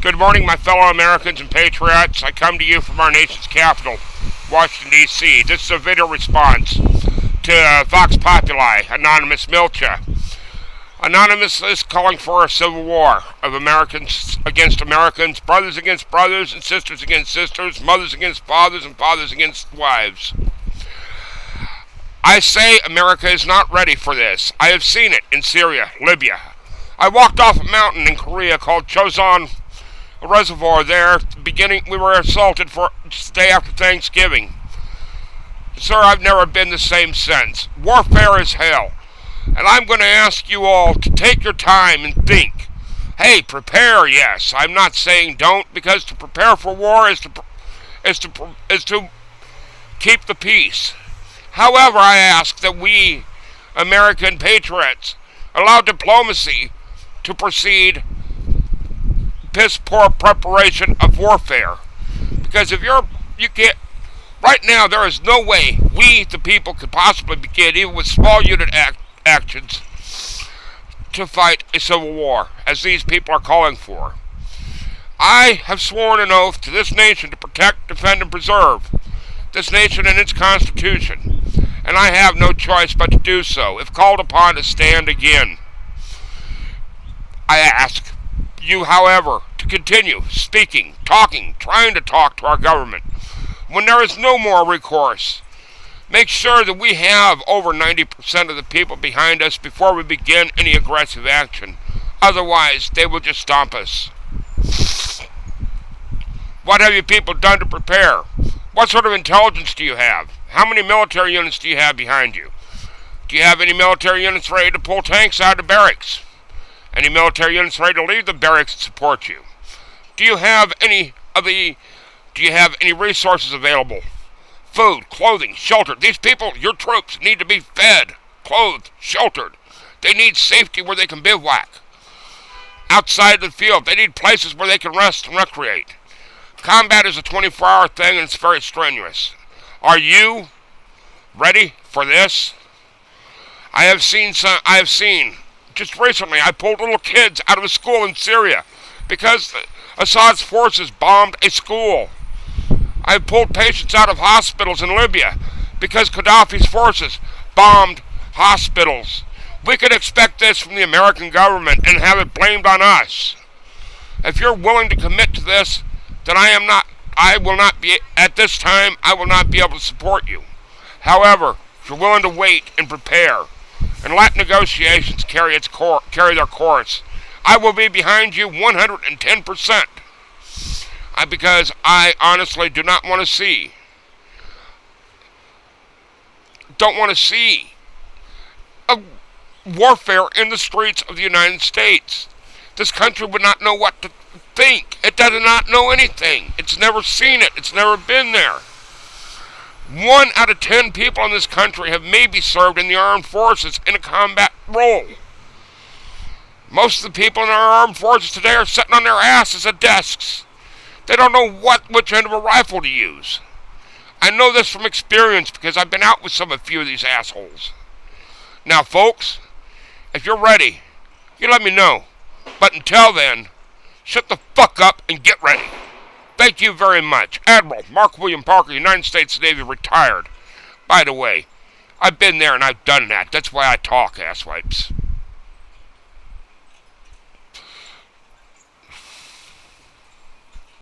Good morning, my fellow Americans and patriots. I come to you from our nation's capital, Washington, D.C. This is a video response to Vox Populi, Anonymous Milcha. Anonymous is calling for a civil war of Americans against Americans, brothers against brothers, and sisters against sisters, mothers against fathers, and fathers against wives. I say America is not ready for this. I have seen it in Syria, Libya. I walked off a mountain in Korea called Chosun, a reservoir there. We were assaulted for the day after Thanksgiving. Sir, I've never been the same since. Warfare is hell. And I'm going to ask you all to take your time and think. Hey, prepare, yes. I'm not saying don't, because to prepare for war is to keep the peace. However, I ask that we, American patriots, allow diplomacy to proceed piss-poor preparation of warfare. Because if you can't, right now there is no way we, the people, could possibly begin, even with small unit actions, to fight a civil war, as these people are calling for. I have sworn an oath to this nation to protect, defend, and preserve this nation and its Constitution, and I have no choice but to do so, if called upon to stand again. I ask you, however, to continue speaking, talking, trying to talk to our government when there is no more recourse. Make sure that we have over 90% of the people behind us before we begin any aggressive action. Otherwise, they will just stomp us. What have you people done to prepare? What sort of intelligence do you have? How many military units do you have behind you? Do you have any military units ready to pull tanks out of barracks? Any military units ready to leave the barracks and support you? Do you have any resources available? Food, clothing, shelter. These people, your troops, need to be fed, clothed, sheltered. They need safety where they can bivouac. Outside the field, they need places where they can rest and recreate. Combat is a 24-hour thing, and it's very strenuous. Are you ready for this? I have seen, just recently, I pulled little kids out of a school in Syria because Assad's forces bombed a school. I pulled patients out of hospitals in Libya because Gaddafi's forces bombed hospitals. We could expect this from the American government and have it blamed on us. If you're willing to commit to this, then I will not be able to support you. However, if you're willing to wait and prepare and let negotiations carry their course, I will be behind you 110%. Because I honestly don't want to see a warfare in the streets of the United States. This country would not know what to think. It does not know anything. It's never seen it. It's never been there. 1 out of 10 people in this country have maybe served in the armed forces in a combat role. Most of the people in our armed forces today are sitting on their asses at desks. They don't know which end of a rifle to use. I know this from experience because I've been out with a few of these assholes. Now, folks, if you're ready, you let me know. But until then, shut the fuck up and get ready. Thank you very much. Admiral Mark William Parker, United States Navy, retired. By the way, I've been there and I've done that. That's why I talk, asswipes.